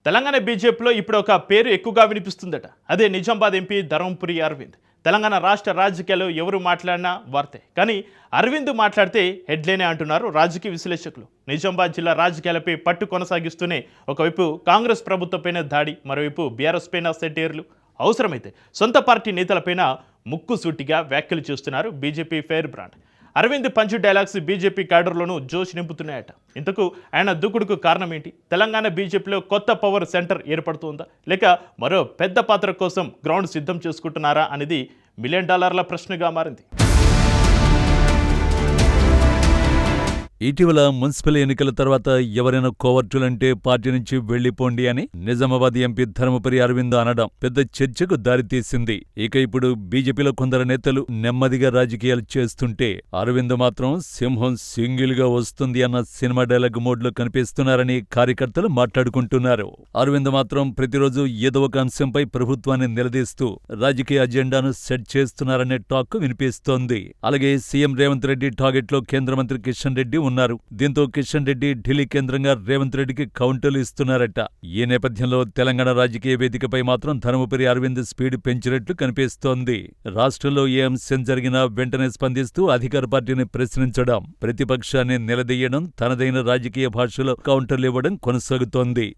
తెలంగాణ బీజేపీలో ఇప్పుడు ఒక పేరు ఎక్కువగా వినిపిస్తుందట. అదే నిజామాబాద్ ఎంపీ ధర్మపురి అరవింద్. తెలంగాణ రాష్ట్ర రాజకీయాల్లో ఎవరు మాట్లాడినా వార్తే. కానీ అరవింద్ మాట్లాడితే హెడ్లైనే అంటున్నారు రాజకీయ విశ్లేషకులు. నిజామాబాద్ జిల్లా రాజకీయాలపై పట్టు కొనసాగిస్తూనే ఒకవైపు కాంగ్రెస్ ప్రభుత్వంపైన దాడి, మరోవైపు బీఆర్ఎస్ పైన సెటైర్లు, అవసరమైతే సొంత పార్టీ నేతలపైన ముక్కుసూటిగా వ్యాఖ్యలు చేస్తున్నారు BJP fire brand. Arvind punch dialogues BJP క్యాడర్లోనూ జోష్ నింపుతున్నాయట. ఇంతకు ఆయన దూకుడుకు కారణం ఏంటి? తెలంగాణ బీజేపీలో కొత్త పవర్ సెంటర్ ఏర్పడుతుందా, లేక మరో పెద్ద పాత్ర కోసం గ్రౌండ్ సిద్ధం చేసుకుంటున్నారా అనేది $1 మిలియన్ ప్రశ్నగా మారింది. ఇటీవల మున్సిపల్ ఎన్నికల తర్వాత ఎవరైనా కోవర్టులంటే పార్టీ నుంచి వెళ్లిపోండి అని నిజామాబాద్ ఎంపీ ధర్మపురి అరవింద్ అనడం పెద్ద చర్చకు దారితీసింది. ఇక ఇప్పుడు బీజేపీలో కొందరు నేతలు నెమ్మదిగా రాజకీయాలు చేస్తుంటే అరవింద్ మాత్రం సింహం సింగిల్ గా వస్తుంది అన్న సినిమా డైలాగ్ మోడ్లో కనిపిస్తున్నారని కార్యకర్తలు మాట్లాడుకుంటున్నారు. అరవింద్ మాత్రం ప్రతిరోజు ఏదో ఒక అంశంపై ప్రభుత్వాన్ని నిలదీస్తూ రాజకీయ అజెండాను సెట్ చేస్తున్నారనే టాక్ వినిపిస్తోంది. అలాగే సీఎం రేవంత్ రెడ్డి టార్గెట్ లో కేంద్ర మంత్రి కిషన్ రెడ్డి ఉన్నారు. దీంతో కిషన్ రెడ్డి ఢిల్లీ కేంద్రంగా రేవంత్ రెడ్డికి కౌంటర్లు ఇస్తున్నారట. ఈ నేపథ్యంలో తెలంగాణ రాజకీయ వేదికపై మాత్రం ధర్మపురి అరవింద్ స్పీడ్ పెంచినట్లు కనిపిస్తోంది. రాష్ట్రంలో ఏ అంశం జరిగినా వెంటనే స్పందిస్తూ అధికార పార్టీని ప్రశ్నించడం, ప్రతిపక్షాన్ని నిలదీయడం, తనదైన రాజకీయ భాషలో కౌంటర్లు ఇవ్వడం కొనసాగుతోంది.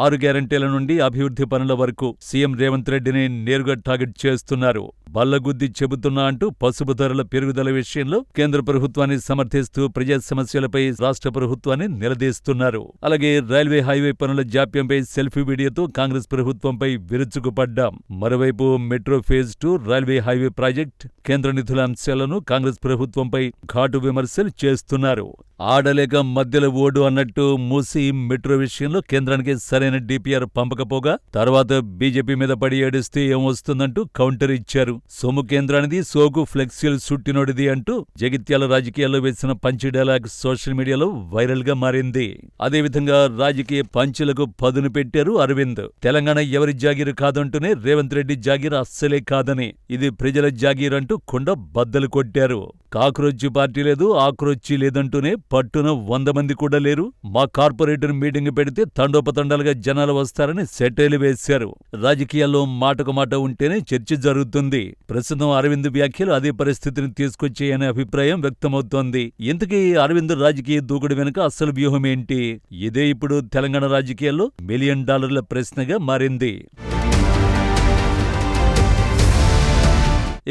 6 గ్యారంటీల నుండి అభివృద్ధి పనుల వరకు సీఎం రేవంత్ రెడ్డిని నేరుగా టార్గెట్ చేస్తున్నారు. బల్లగుద్ది చెబుతున్నా అంటూ పసుపు ధరల పెరుగుదల విషయంలో కేంద్ర ప్రభుత్వాన్ని సమర్థిస్తూ ప్రజా సమస్యలపై రాష్ట్ర ప్రభుత్వాన్ని నిలదీస్తున్నారు. అలాగే రైల్వే హైవే పనుల జాప్యంపై సెల్ఫీ వీడియోతో కాంగ్రెస్ ప్రభుత్వంపై విరుచుకుపడ్డాం. మరోవైపు metro phase 2 railway highway project కేంద్ర నిధుల అంశాలను కాంగ్రెస్ ప్రభుత్వంపై ఘాటు విమర్శలు చేస్తున్నారు. ఆడలేక మధ్యలో ఓడు అన్నట్టు మూసి మెట్రో విషయంలో కేంద్రానికి సరైన డిపిఆర్ పంపకపోగా తర్వాత బీజేపీ మీద పడి ఏడిస్తే ఏమొస్తుందంటూ కౌంటర్ ఇచ్చారు. సొమ్ము కేంద్రానిది, సోకు ఫ్లెక్సీలు సుట్టినోడిది అంటూ జగిత్యాల రాజకీయాల్లో వేసిన పంచ్ డైలాగ్ సోషల్ మీడియాలో వైరల్ గా మారింది. అదేవిధంగా రాజకీయ పంచులకు పదును పెట్టారు అరవింద్. తెలంగాణ ఎవరి జాగీరు కాదంటూనే రేవంత్ రెడ్డి జాగీర్ అస్సలే కాదని, ఇది ప్రజల జాగీర్ అంటూ కుండ బద్దలు కొట్టారు. కాక్రోచ్ పార్టీ లేదు, ఆక్రోచ్ లేదంటూనే పట్టున 100 మంది కూడా లేరు. మా కార్పొరేటర్ మీటింగ్ పెడితే తండోపతండాలుగా జనాలు వస్తారని సెటైలు వేశారు. రాజకీయాల్లో మాటకు మాట ఉంటేనే చర్చ జరుగుతుంది. ప్రస్తుతం అరవింద్ వ్యాఖ్యలు అదే పరిస్థితిని తీసుకొచ్చాయనే అభిప్రాయం వ్యక్తమవుతోంది. ఇంతకీ అరవింద్ రాజకీయ దూకుడు వెనుక అసలు వ్యూహం ఏంటి? ఇదే ఇప్పుడు తెలంగాణ రాజకీయాల్లో $1 మిలియన్ ప్రశ్నగా మారింది.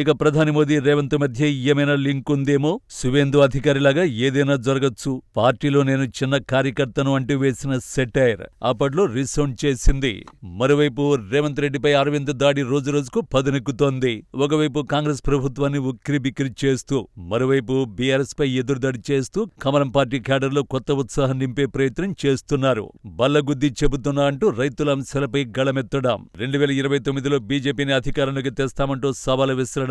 ఇక ప్రధాని మోదీ రేవంత్ మధ్య ఏమైనా లింక్ ఉందేమో? సువేందు అధికారిలాగా ఏదైనా జరగచ్చు. పార్టీలో నేను చిన్న కార్యకర్తను అంటూ వేసిన సెటైర్ అప్పట్లో రీసౌండ్ చేసింది. మరోవైపు రేవంత్ రెడ్డిపై అరవింద్ దాడి రోజురోజుకు పదునెక్కుతోంది. ఒకవైపు కాంగ్రెస్ ప్రభుత్వాన్ని ఉక్కిరిబిక్కిరి చేస్తూ, మరోవైపు బీఆర్ఎస్ పై ఎదురుదాడి చేస్తూ కమలం పార్టీ క్యాడర్లో కొత్త ఉత్సాహం నింపే ప్రయత్నం చేస్తున్నారు. బల్లగుద్ది చెబుతున్నా అంటూ రైతుల అంశాలపై గళమెత్తడం, 2029లో బీజేపీని అధికారంలోకి తెస్తామంటూ సవాలు విసిరారు.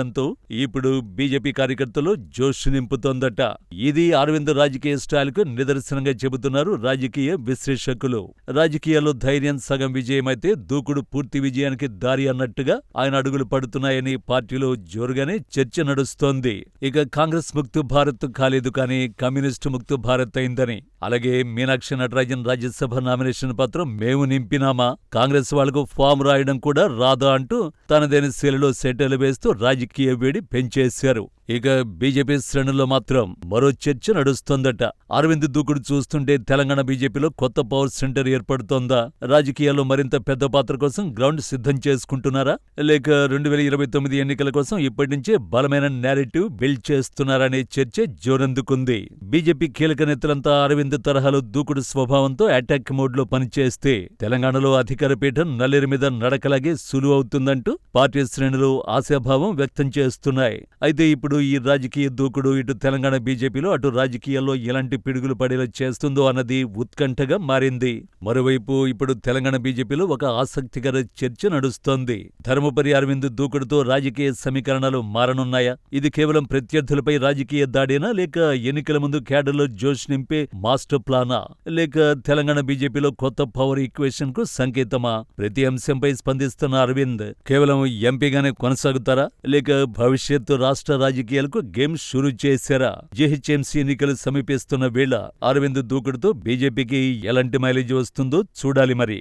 ఇప్పుడు బీజేపీ కార్యకర్తలు జోష్ నింపుతోందట. ఇది అరవింద్ రాజకీయ స్టైల్కు నిదర్శనంగా చెబుతున్నారు రాజకీయ విశ్లేషకులు. రాజకీయాల్లో ధైర్యం సగం విజయమైతే దూకుడు పూర్తి విజయానికి దారి అన్నట్టుగా ఆయన అడుగులు పడుతున్నాయని పార్టీలో జోరుగానే చర్చ నడుస్తోంది. ఇక కాంగ్రెస్ ముక్తు భారత్ కాలేదు కానీ కమ్యూనిస్టు ముక్తు భారత్ అయిందని, అలాగే మీనాక్షి నటరాజన్ రాజ్యసభ నామినేషన్ పత్రం మేము నింపినామా, కాంగ్రెస్ వాళ్లకు ఫామ్ రాయడం కూడా రాదా అంటూ తనదైన శైలిలో సెటైలు వేస్తూ రాజకీయ వేడి పెంచేశారు. ఇక బీజేపీ శ్రేణుల్లో మాత్రం మరో చర్చ నడుస్తోందట. అరవింద్ దూకుడు చూస్తుంటే తెలంగాణ బీజేపీలో కొత్త పవర్ సెంటర్ ఏర్పడుతోందా? రాజకీయాల్లో మరింత పెద్ద పాత్ర కోసం గ్రౌండ్ సిద్ధం చేసుకుంటున్నారా, లేక 2029 ఎన్నికల కోసం ఇప్పటి నుంచే బలమైన నేరేటివ్ బిల్డ్ చేస్తున్నారనే చర్చ జోరందుకుంది. బీజేపీ కీలక నేతలంతా అరవింద్ తరహాలో దూకుడు స్వభావంతో అటాక్ మోడ్ లో పనిచేస్తే తెలంగాణలో అధికార పీఠం నల్లేరు మీద నడకలాగే సులువవుతుందంటూ పార్టీ శ్రేణులు ఆశాభావం వ్యక్తం చేస్తున్నాయి. అయితే ఇప్పుడు ఈ రాజకీయ దూకుడు ఇటు తెలంగాణ బీజేపీలో, అటు రాజకీయాల్లో ఎలాంటి పిడుగులు పడేలా చేస్తుందో అన్నది ఉత్కంఠగా మారింది. మరోవైపు ఇప్పుడు తెలంగాణ బీజేపీలో ఒక ఆసక్తికర చర్చ నడుస్తోంది. ధర్మపురి అరవింద్ దూకుడుతో రాజకీయ సమీకరణాలు మారనున్నాయా? ఇది కేవలం ప్రత్యర్థులపై రాజకీయ దాడేనా, లేక ఎన్నికల ముందు క్యాడర్లో జోష్ నింపే మాస్టర్ ప్లానా, లేక తెలంగాణ బీజేపీలో కొత్త పవర్ ఈక్వేషన్ కు సంకేతమా? ప్రతి అంశంపై స్పందిస్తున్న అరవింద్ కేవలం ఎంపీగానే కొనసాగుతారా, లేక భవిష్యత్తు రాష్ట్ర రాజకీయ రాజకీయాలకు గేమ్ షురూ చేశారా? జీహెచ్ఎంసీ ఎన్నికలు సమీపిస్తున్న వేళ అరవింద్ దూకుడుతో బీజేపీకి ఎలాంటి మైలేజ్ వస్తుందో చూడాలి మరి.